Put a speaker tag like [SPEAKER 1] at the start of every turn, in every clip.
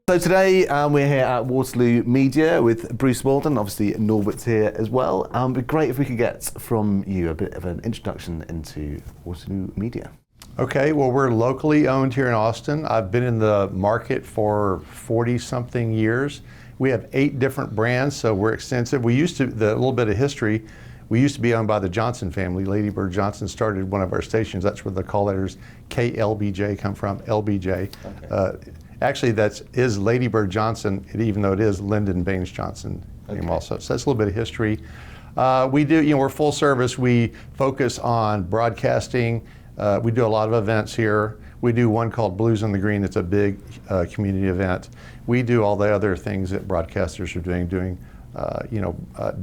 [SPEAKER 1] So today we're here at Waterloo Media with Bruce Walden. Obviously Norbert's here as well. It'd be great if we could get from you a bit of an introduction into Waterloo Media.
[SPEAKER 2] Okay, well, we're locally owned here in Austin. I've been in the market for 40-something years. We have 8 different brands, so we're extensive. We used to, a little bit of history, we used to be owned by the Johnson family. Lady Bird Johnson started one of our stations. That's where the call letters KLBJ come from, LBJ. Okay. Actually, that is Lady Bird Johnson, even though it is Lyndon Baines Johnson name also. So that's a little bit of history. We do, we're full service. We focus on broadcasting. We do a lot of events here. We do one called Blues on the Green. It's a big community event. We do all the other things that broadcasters are doing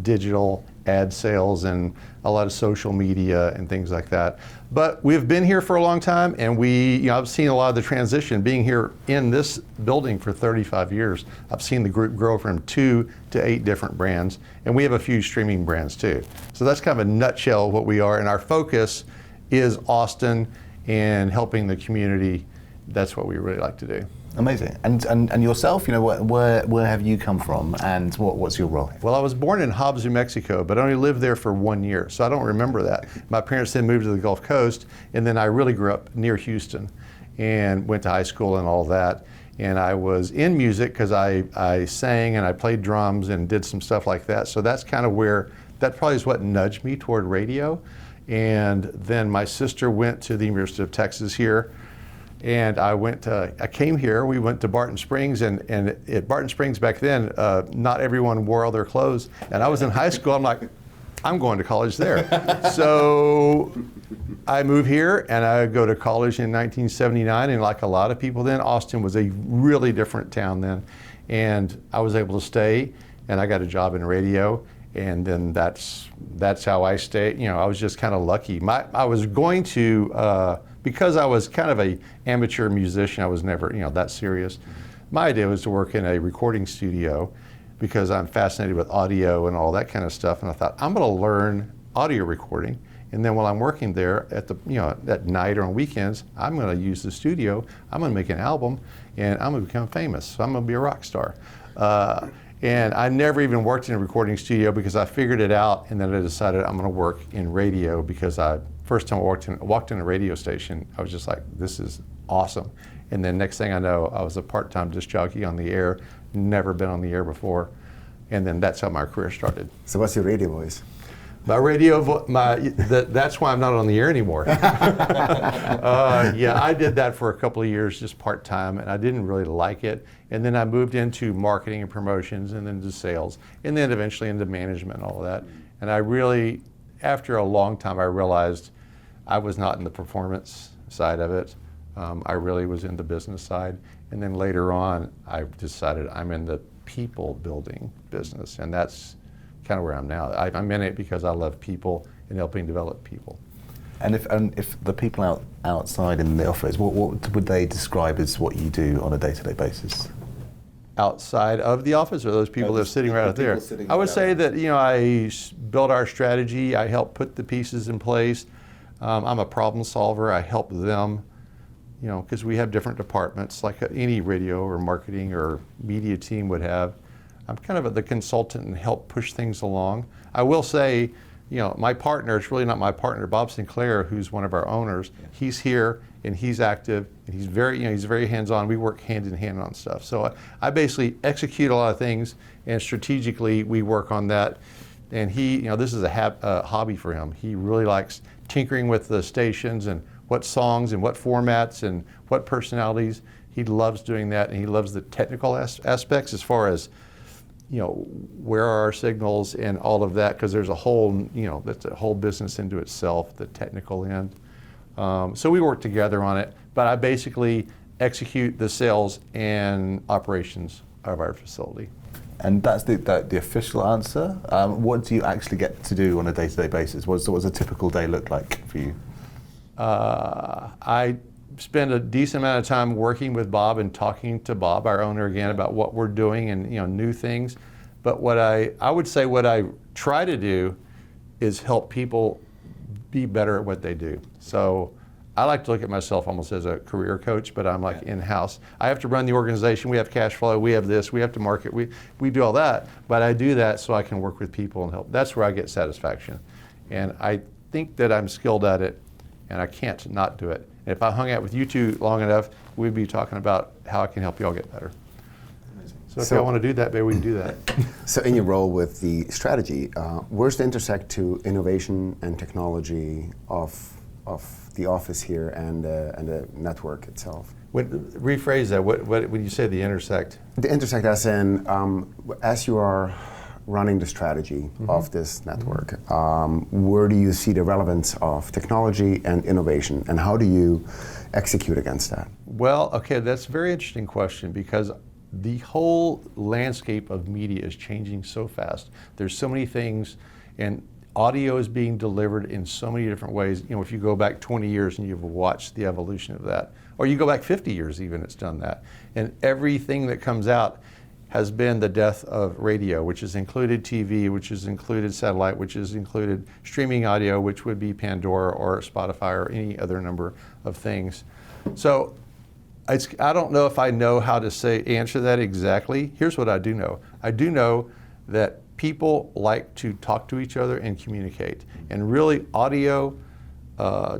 [SPEAKER 2] digital ad sales and a lot of social media and things like that. But we've been here for a long time, and I've seen a lot of the transition. Being here in this building for 35 years, I've seen the group grow from 2 to 8 different brands, and we have a few streaming brands too. So that's kind of a nutshell of what we are, and our focus is Austin and helping the community. That's what we really like to do.
[SPEAKER 1] Amazing. And yourself, where have you come from, and what's your role?
[SPEAKER 2] Well, I was born in Hobbs, New Mexico, but I only lived there for 1 year, so I don't remember that. My parents then moved to the Gulf Coast, and then I really grew up near Houston and went to high school and all that. And I was in music because I sang and I played drums and did some stuff like that. So that's kind of where, that probably is what nudged me toward radio. And then my sister went to the University of Texas here, and I came here. We went to Barton Springs, and at Barton Springs back then, not everyone wore all their clothes. And I was in high school. I'm like, I'm going to college there. So I moved here, and I go to college in 1979. And like a lot of people then, Austin was a really different town then. And I was able to stay, and I got a job in radio. And then that's how I stayed. I was just kind of lucky. I was going to, because I was kind of a amateur musician, I was never, that serious. My idea was to work in a recording studio because I'm fascinated with audio and all that kind of stuff. And I thought, I'm going to learn audio recording. And then while I'm working there at at night or on weekends, I'm going to use the studio. I'm going to make an album, and I'm going to become famous. So I'm going to be a rock star. And I never even worked in a recording studio because I figured it out, and then I decided I'm going to work in radio because first time I walked in a radio station, I was just like, this is awesome. And then next thing I know, I was a part-time disc jockey on the air, never been on the air before, and then that's how my career started.
[SPEAKER 1] So what's your radio voice?
[SPEAKER 2] My radio, that's why I'm not on the air anymore. Yeah, I did that for a couple of years, just part-time, and I didn't really like it. And then I moved into marketing and promotions, and then to sales, and then eventually into management and all of that. And I really, after a long time, I realized I was not in the performance side of it. I really was in the business side. And then later on, I decided I'm in the people building business, and that's kind of where I'm now. I'm in it because I love people and helping develop people.
[SPEAKER 1] And if the people outside in the office, what would they describe as what you do on a day-to-day basis?
[SPEAKER 2] Outside of the office, or those people that are sitting right out there? I would say that I build our strategy. I help put the pieces in place. I'm a problem solver. I help them, because we have different departments, like any radio or marketing or media team would have. I'm kind of the consultant and help push things along. I will say, my partner, it's really not my partner, Bob Sinclair, who's one of our owners. Yeah. He's here and he's active and he's very hands-on. We work hand in hand on stuff. So I basically execute a lot of things, and strategically we work on that. And he, this is a hobby for him. He really likes tinkering with the stations and what songs and what formats and what personalities. He loves doing that, and he loves the technical aspects as far as where are our signals and all of that, because there's a whole, that's a whole business into itself, the technical end. So we work together on it, but I basically execute the sales and operations of our facility.
[SPEAKER 1] And that's the official answer. What do you actually get to do on a day-to-day basis? What does a typical day look like for you?
[SPEAKER 2] I spend a decent amount of time working with Bob and talking to Bob, our owner, again, about what we're doing and new things. But what I would say what I try to do is help people be better at what they do. So I like to look at myself almost as a career coach, but I'm like in-house. I have to run the organization. We have cash flow. We have this. We have to market. We do all that. But I do that so I can work with people and help. That's where I get satisfaction. And I think that I'm skilled at it, and I can't not do it. And if I hung out with you two long enough, we'd be talking about how I can help you all get better. So if y'all want to do that, maybe we can do that.
[SPEAKER 3] So in your role with the strategy, where's the intersect to innovation and technology of the office here and the network itself?
[SPEAKER 2] Rephrase that. What when you say the intersect?
[SPEAKER 3] The intersect as in, as you are running the strategy of this network, where do you see the relevance of technology and innovation, and how do you execute against that?
[SPEAKER 2] Well, okay, that's a very interesting question, because the whole landscape of media is changing so fast. There's so many things, and audio is being delivered in so many different ways. You know, if you go back 20 years and you've watched the evolution of that, or you go back 50 years even, it's done that. And everything that comes out has been the death of radio, which has included TV, which has included satellite, which has included streaming audio, which would be Pandora or Spotify or any other number of things. So I don't know if I know how to answer that exactly. Here's what I do know. I do know that people like to talk to each other and communicate. And really, audio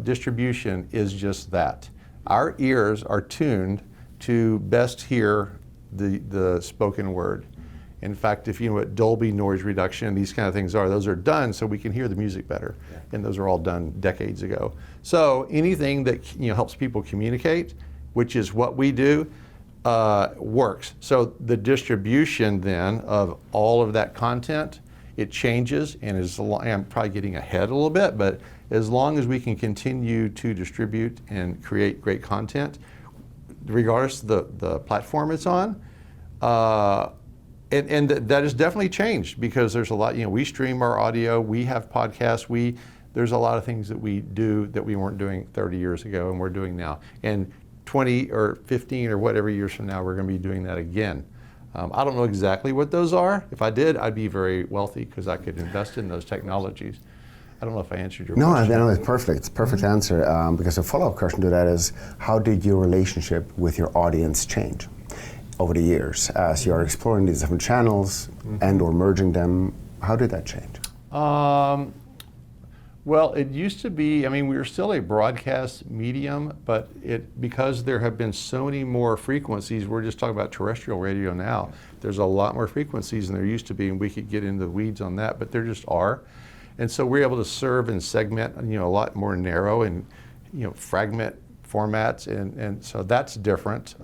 [SPEAKER 2] distribution is just that. Our ears are tuned to best hear the spoken word. In fact, if you know what Dolby noise reduction, these kind of things are, those are done so we can hear the music better. Yeah. And those are all done decades ago. So anything that helps people communicate, which is what we do, works. So the distribution then of all of that content, it changes, and I'm probably getting ahead a little bit, but as long as we can continue to distribute and create great content, regardless of the platform it's on, and that has definitely changed, because there's a lot, we stream our audio, we have podcasts, there's a lot of things that we do that we weren't doing 30 years ago and we're doing now. And 20 or 15 or whatever years from now, we're going to be doing that again. I don't know exactly what those are. If I did, I'd be very wealthy because I could invest in those technologies. I don't know if I answered your question.
[SPEAKER 3] No, it's perfect. It's a perfect answer. Because a follow-up question to that is, how did your relationship with your audience change over the years as you are exploring these different channels and or merging them? How did that change?
[SPEAKER 2] Well, it used to be, we were still a broadcast medium, but because there have been so many more frequencies, we're just talking about terrestrial radio now. There's a lot more frequencies than there used to be, and we could get into the weeds on that, but there just are. And so we're able to serve and segment, a lot more narrow and, fragment formats, and so that's different.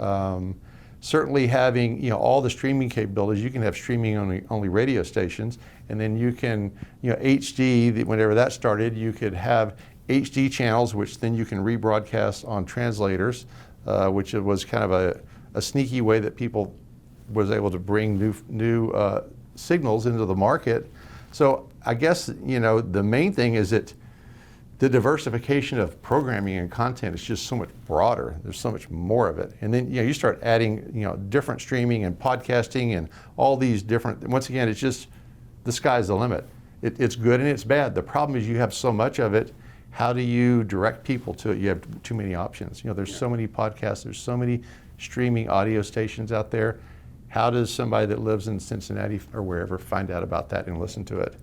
[SPEAKER 2] Certainly having, all the streaming capabilities, you can have streaming only radio stations, and then you can, HD, whenever that started, you could have HD channels, which then you can rebroadcast on translators, which was kind of a sneaky way that people was able to bring new signals into the market. So I guess, the main thing is that the diversification of programming and content is just so much broader. There's so much more of it. And then, you start adding, different streaming and podcasting and all these different, once again, it's just, the sky's the limit. It's good and it's bad. The problem is you have so much of it. How do you direct people to it? You have too many options. There's so many podcasts, there's so many streaming audio stations out there. How does somebody that lives in Cincinnati or wherever find out about that and listen to it?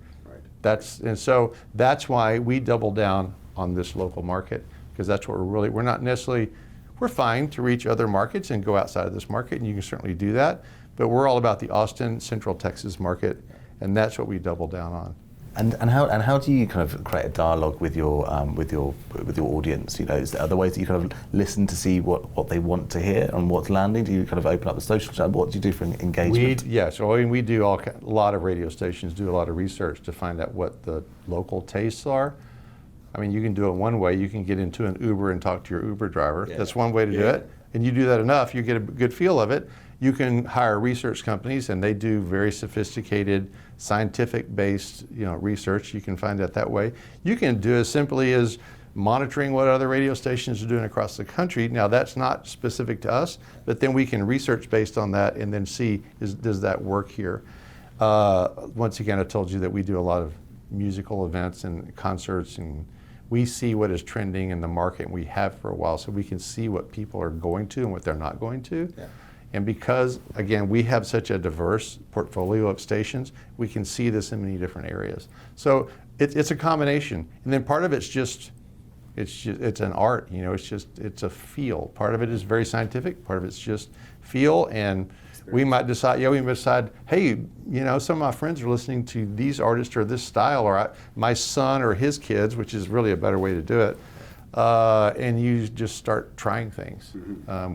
[SPEAKER 2] So that's why we double down on this local market, because that's what we're fine to reach other markets and go outside of this market, and you can certainly do that, but we're all about the Austin, Central Texas market, and that's what we double down on.
[SPEAKER 1] And how do you kind of create a dialogue with your audience? Are there ways that you kind of listen to see what they want to hear and what's landing? Do you kind of open up the social channel? What do you do for engagement?
[SPEAKER 2] We do a lot of radio stations do a lot of research to find out what the local tastes are. You can do it one way. You can get into an Uber and talk to your Uber driver. Yeah. That's one way to do it. And you do that enough, you get a good feel of it. You can hire research companies, and they do very sophisticated, scientific-based, research. You can find out that way. You can do as simply as monitoring what other radio stations are doing across the country. Now, that's not specific to us, but then we can research based on that and then see, does that work here? Once again, I told you that we do a lot of musical events and concerts, and we see what is trending in the market, and we have for a while, so we can see what people are going to and what they're not going to. Yeah. And because, again, we have such a diverse portfolio of stations, we can see this in many different areas. So it's a combination. And then part of it's an art, it's a feel. Part of it is very scientific, part of it's just feel, and we might decide, hey, some of my friends are listening to these artists or this style, or my son or his kids, which is really a better way to do it. And you just start trying things,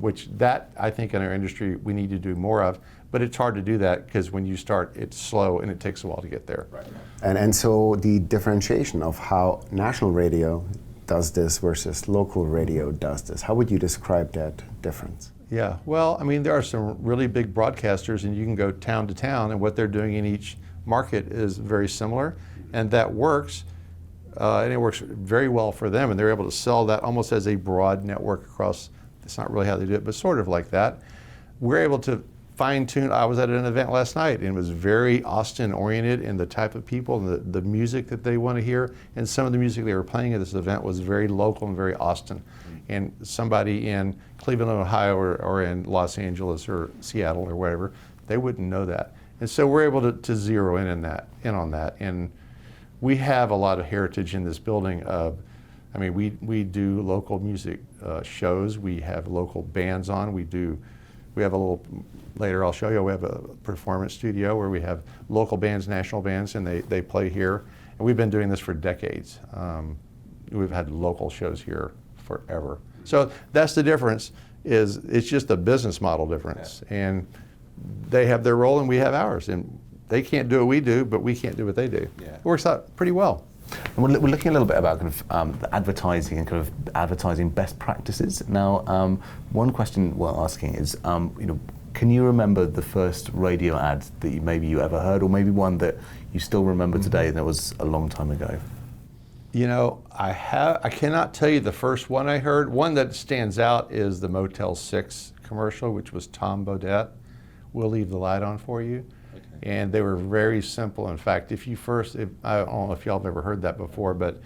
[SPEAKER 2] which I think in our industry we need to do more of, but it's hard to do that because when you start, it's slow and it takes a while to get there.
[SPEAKER 3] Right. And so the differentiation of how national radio does this versus local radio does this, how would you describe that difference?
[SPEAKER 2] Yeah, well, I mean, there are some really big broadcasters, and you can go town to town, and what they're doing in each market is very similar, and that works. And it works very well for them, and they're able to sell that almost as a broad network across. It's not really how they do it, but sort of like that. We're able to fine tune. I was at an event last night, and it was very Austin oriented in the type of people and the music that they want to hear. And some of the music they were playing at this event was very local and very Austin. And somebody in Cleveland, Ohio, or in Los Angeles or Seattle or whatever, they wouldn't know that. And so we're able to zero in on that. And we have a lot of heritage in this building. We do local music shows. We have local bands on. We have a little, later I'll show you, we have a performance studio where we have local bands, national bands, and they play here. And we've been doing this for decades. We've had local shows here forever. So that's the difference, it's just a business model difference. Yeah. And they have their role and we have ours. And they can't do what we do, but we can't do what they do. Yeah. It works out pretty well.
[SPEAKER 1] And we're looking a little bit about the advertising and advertising best practices. Now, one question we're asking is, can you remember the first radio ad that you ever heard, or maybe one that you still remember today and it was a long time ago?
[SPEAKER 2] I cannot tell you the first one I heard. One that stands out is the Motel 6 commercial, which was Tom Bodett. We'll leave the light on for you. Okay. And they were very simple. In fact, I don't know if y'all have ever heard that before, but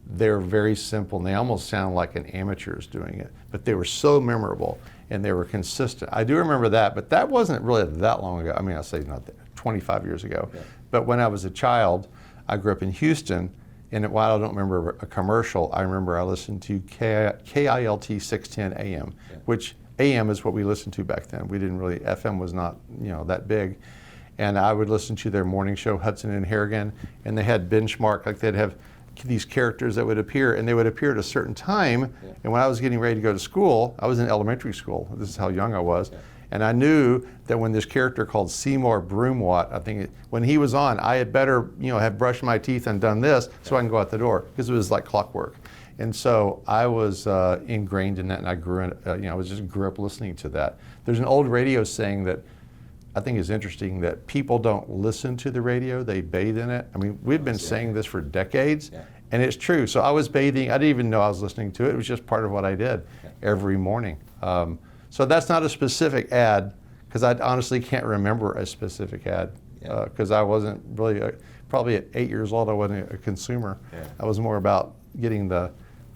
[SPEAKER 2] they're very simple and they almost sound like an amateur's doing it. But they were so memorable and they were consistent. I do remember that, but that wasn't really that long ago. I mean, I'll say not that, 25 years ago. Okay. But when I was a child, I grew up in Houston. And while I don't remember a commercial, I remember I listened to KILT 610 AM, yeah. Which AM is what we listened to back then. We didn't really, FM was not that big. And I would listen to their morning show, Hudson and Harrigan, and they had benchmark, like they'd have these characters that would appear, and they would appear at a certain time. Yeah. And when I was getting ready to go to school, I was in elementary school. This is how young I was. Yeah. And I knew that when this character called Seymour Broomwatt, when he was on, I had better, have brushed my teeth and done this so I can go out the door, because it was like clockwork. And so I was ingrained in that, and I grew up listening to that. There's an old radio saying that I think is interesting, that people don't listen to the radio, they bathe in it. I mean, we've been saying this for decades, and it's true. So I was bathing, I didn't even know I was listening to it. It was just part of what I did every morning. So that's not a specific ad, because I honestly can't remember a specific ad, because I wasn't really, probably at 8 years old, I wasn't a consumer. Yeah. I was more about getting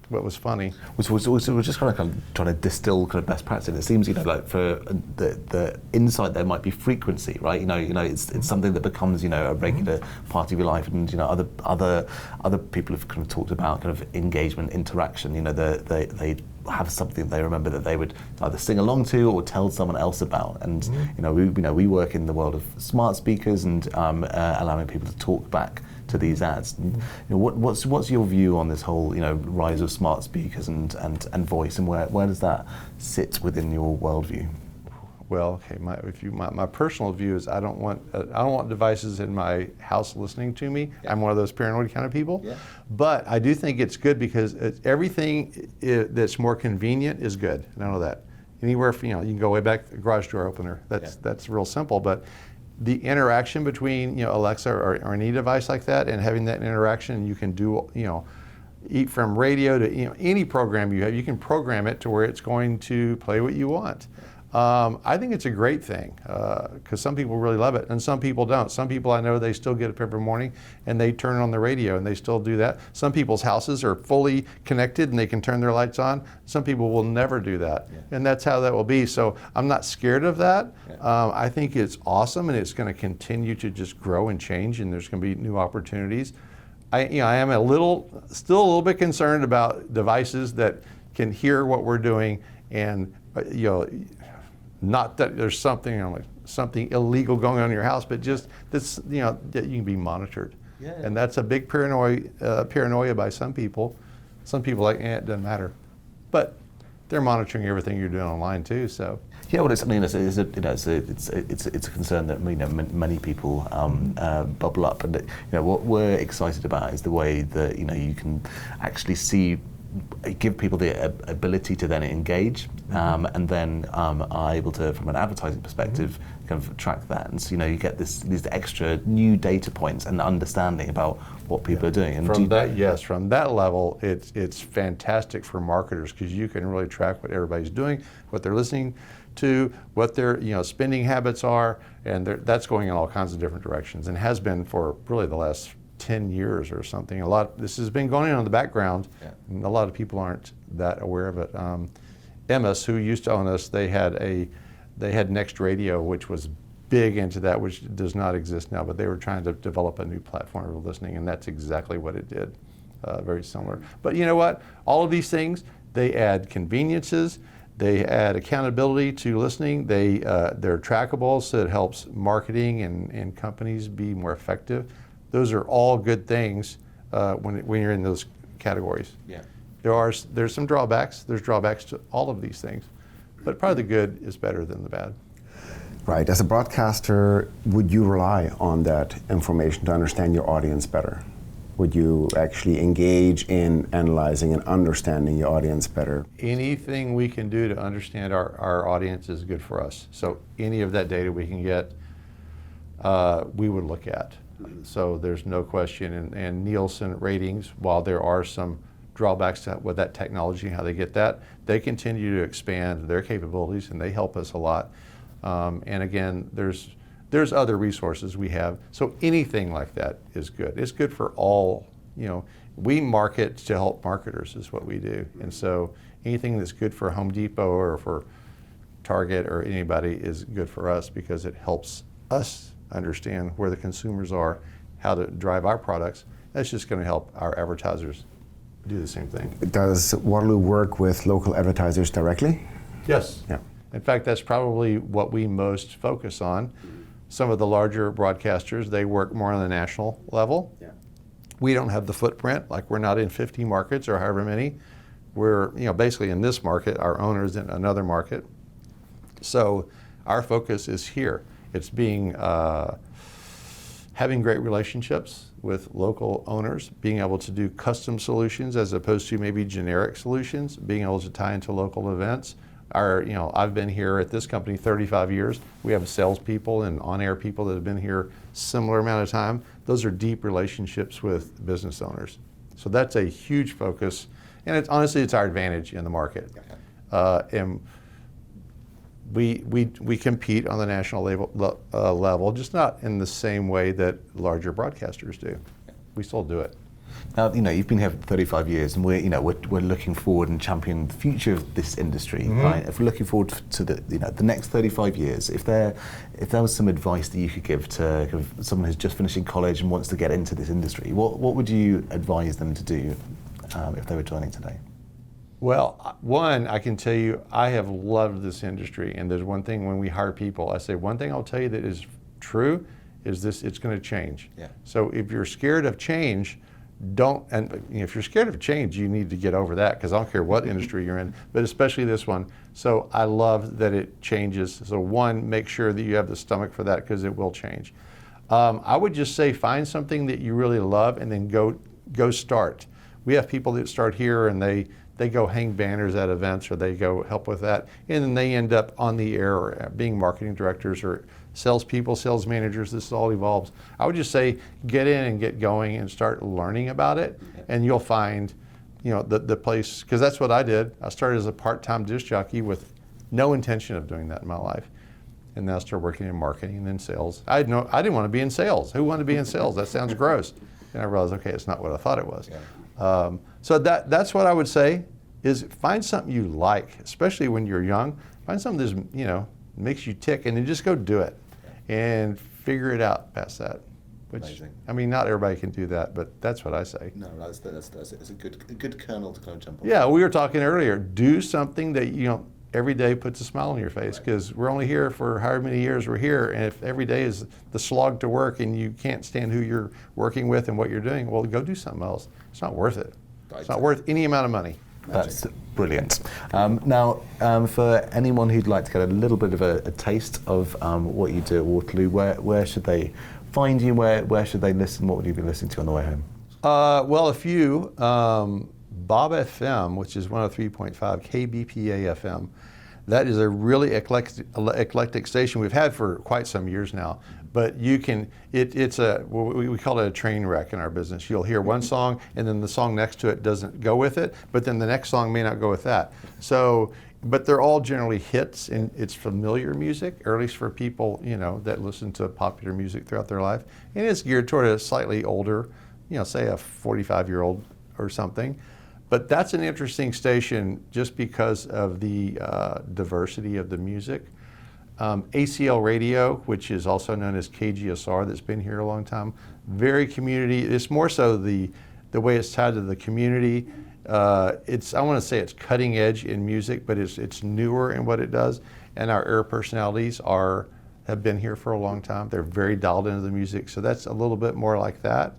[SPEAKER 2] what was funny.
[SPEAKER 1] So we're just kind of trying to distill best practice. And it seems, like for the insight there might be frequency, right? It's something that becomes, a regular part of your life. And other people have kind of talked about engagement, interaction. They have something they remember that they would either sing along to or tell someone else about. And we work in the world of smart speakers and allowing people to talk back to these ads. What's your view on this whole rise of smart speakers and voice, and where does that sit within your worldview?
[SPEAKER 2] Well, okay, my personal view is I don't want devices in my house listening to me. Yeah. I'm one of those paranoid kind of people. Yeah. But I do think it's good, because everything that's more convenient is good. And I know that. Anywhere, you can go way back, the garage door opener. That's real simple. But the interaction between Alexa or any device like that, and having that interaction, you can do eat from radio to any program you have. You can program it to where it's going to play what you want. I think it's a great thing because some people really love it and some people don't. Some people I know, they still get up every morning and they turn on the radio and they still do that. Some people's houses are fully connected and they can turn their lights on. Some people will never do that. Yeah. And that's how that will be. So I'm not scared of that. Yeah. I think it's awesome and it's going to continue to just grow and change, and there's going to be new opportunities. I am still a little bit concerned about devices that can hear what we're doing, and not that there's something illegal going on in your house, but just this, that you can be monitored. Yeah. And that's a big paranoia by some people. Some people like, it doesn't matter, but they're monitoring everything you're doing online too. So.
[SPEAKER 1] Yeah, well, it's a concern that many people bubble up, and what we're excited about is the way that you can actually give people the ability to then engage, and then are able to, from an advertising perspective, kind of track that, and so you get these extra new data points and understanding about what people are doing. And
[SPEAKER 2] from that level, it's fantastic for marketers because you can really track what everybody's doing, what they're listening to, what their spending habits are, and that's going in all kinds of different directions, and has been for really the last 10 years or something. This has been going on in the background, and a lot of people aren't that aware of it. Emmis, who used to own us, they had Next Radio, which was big into that, which does not exist now, but they were trying to develop a new platform for listening, and that's exactly what it did. Very similar. But you know what? All of these things, they add conveniences, they add accountability to listening, they're trackable, so it helps marketing and companies be more effective. Those are all good things when you're in those categories. Yeah. There's some drawbacks. There's drawbacks to all of these things, but probably the good is better than the bad.
[SPEAKER 3] Right. As a broadcaster, would you rely on that information to understand your audience better? Would you actually engage in analyzing and understanding your audience better?
[SPEAKER 2] Anything we can do to understand our audience is good for us. So any of that data we can get, we would look at. So there's no question. And Nielsen ratings, while there are some drawbacks with that technology and how they get that, they continue to expand their capabilities and they help us a lot. And again, there's other resources we have. So anything like that is good. It's good for all, we market to help marketers is what we do. And so anything that's good for Home Depot or for Target or anybody is good for us because it helps us understand where the consumers are, how to drive our products. That's just going to help our advertisers do the same thing.
[SPEAKER 3] Does Waterloo work with local advertisers directly?
[SPEAKER 2] Yes. Yeah. In fact, that's probably what we most focus on. Some of the larger broadcasters, they work more on the national level. Yeah. We don't have the footprint, like we're not in 50 markets or however many. We're basically in this market, our owner's in another market. So our focus is here. It's having great relationships with local owners, being able to do custom solutions as opposed to maybe generic solutions, being able to tie into local events. I've been here at this company 35 years. We have salespeople and on-air people that have been here similar amount of time. Those are deep relationships with business owners. So that's a huge focus, and honestly, it's our advantage in the market. And we compete on the national level, just not in the same way that larger broadcasters do. We still do it.
[SPEAKER 1] Now, you've been here for 35 years, and we're looking forward and championing the future of this industry, right? If we're looking forward to the next 35 years, if there was some advice that you could give to someone who's just finishing college and wants to get into this industry, what would you advise them to do if they were joining today?
[SPEAKER 2] Well, one, I can tell you, I have loved this industry, and there's one thing when we hire people, I say one thing I'll tell you that is true is this: it's going to change. Yeah. So if you're scared of change, if you're scared of change, you need to get over that, because I don't care what industry you're in, but especially this one. So I love that it changes. So one, make sure that you have the stomach for that, because it will change. I would just say find something that you really love and then go start. We have people that start here and they go hang banners at events, or they go help with that, and then they end up on the air or being marketing directors or salespeople, sales managers. This all evolves. I would just say get in and get going and start learning about it, and you'll find the place, because that's what I did. I started as a part-time disc jockey with no intention of doing that in my life. And then I started working in marketing and then sales. I didn't want to be in sales. Who wanted to be in sales? That sounds gross. And I realized, okay, it's not what I thought it was.
[SPEAKER 1] Yeah.
[SPEAKER 2] So that's what I would say, is find something you like, especially when you're young. Find something that makes you tick, and then just go do it and figure it out past that. Which,
[SPEAKER 1] amazing.
[SPEAKER 2] I mean, not everybody can do that, but that's what I say.
[SPEAKER 1] No, that's it's a good kernel to kind of jump on.
[SPEAKER 2] Yeah, we were talking earlier. Do something that every day puts a smile on your face, because we're only here for however many years we're here, and if every day is the slog to work and you can't stand who you're working with and what you're doing, well, go do something else. It's not worth it. It's not worth any amount of money.
[SPEAKER 1] That's brilliant. Now, for anyone who'd like to get a little bit of a taste of what you do at Waterloo, where should they find you? Where should they listen? What would you be listening to on the way home?
[SPEAKER 2] Well, a few. Bob FM, which is 103.5 KBPA FM. That is a really eclectic station we've had for quite some years now. But we call it a train wreck in our business. You'll hear one song, and then the song next to it doesn't go with it, but then the next song may not go with that. So, but they're all generally hits, and it's familiar music, or at least for people that listen to popular music throughout their life. And it's geared toward a slightly older, say a 45-year-old or something. But that's an interesting station just because of the diversity of the music. ACL Radio, which is also known as KGSR, that's been here a long time, very community. It's more so the way it's tied to the community. I want to say it's cutting edge in music, but it's newer in what it does. And our air personalities have been here for a long time. They're very dialed into the music, so that's a little bit more like that.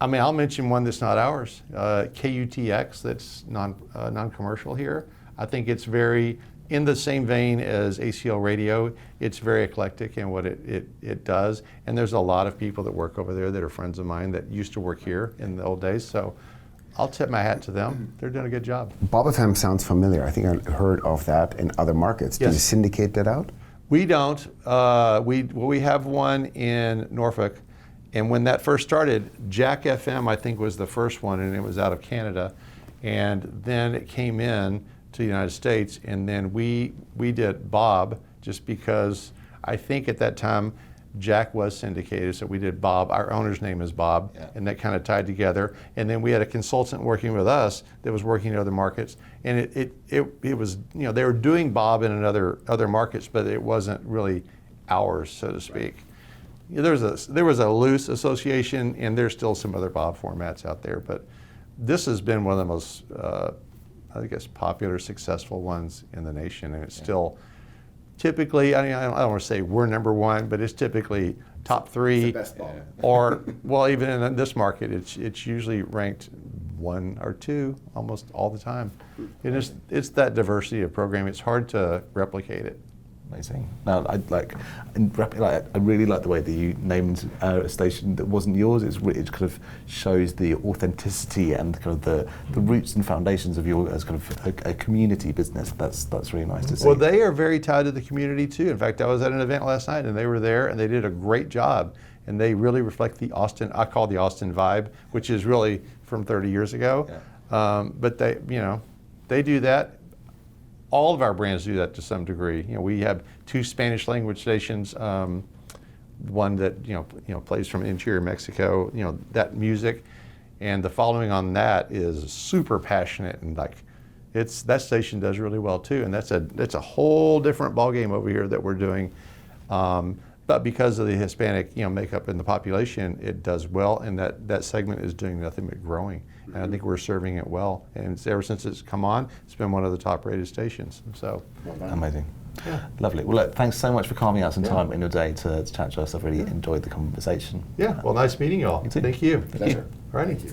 [SPEAKER 2] I'll mention one that's not ours, KUTX, that's non-commercial here. I think it's very in the same vein as ACL Radio. It's very eclectic in what it does, and there's a lot of people that work over there that are friends of mine that used to work here in the old days, so I'll tip my hat to them. They're doing a good job.
[SPEAKER 3] Bob FM sounds familiar. I think I heard of that in other markets. Do you syndicate that out?
[SPEAKER 2] We don't. We have one in Norfolk. And when that first started, Jack FM, I think, was the first one, and it was out of Canada. And then it came in to the United States, and then we did Bob, just because I think at that time Jack was syndicated, so we did Bob. Our owner's name is Bob, and that kind of tied together. And then we had a consultant working with us that was working in other markets, and it was, they were doing Bob in other markets, but it wasn't really ours, so to speak. There was a loose association, and there's still some other Bob formats out there, but this has been one of the most, I guess, popular, successful ones in the nation, and it's still typically, I don't want to say we're number one, but it's typically top three.
[SPEAKER 3] It's the best Bob.
[SPEAKER 2] Or, well, even in this market, it's usually ranked 1 or 2 almost all the time. It's that diversity of programming. It's hard to replicate it.
[SPEAKER 1] Amazing. Now, I really like the way that you named a station that wasn't yours. It kind of shows the authenticity and kind of the roots and foundations of your as kind of a community business. That's really nice to see.
[SPEAKER 2] Well, they are very tied to the community too. In fact, I was at an event last night, and they were there, and they did a great job. And they really reflect the Austin. I call the Austin vibe, which is really from 30 years ago. Yeah. But they do that. All of our brands do that to some degree. We have 2 Spanish language stations, one that plays from interior Mexico. That music, and the following on that is super passionate, and that station does really well too. And that's a whole different ballgame over here that we're doing. But because of the Hispanic makeup in the population, it does well, and that segment is doing nothing but growing. And I think we're serving it well. And ever since it's come on, it's been one of the top rated stations. So
[SPEAKER 1] amazing. Yeah. Lovely. Well, look, thanks so much for carving out some time in your day to chat to us. I've really enjoyed the conversation.
[SPEAKER 2] Yeah. Well, nice meeting you all.
[SPEAKER 1] You too.
[SPEAKER 2] Thank you.
[SPEAKER 3] Pleasure.
[SPEAKER 2] All right.
[SPEAKER 3] Thank you.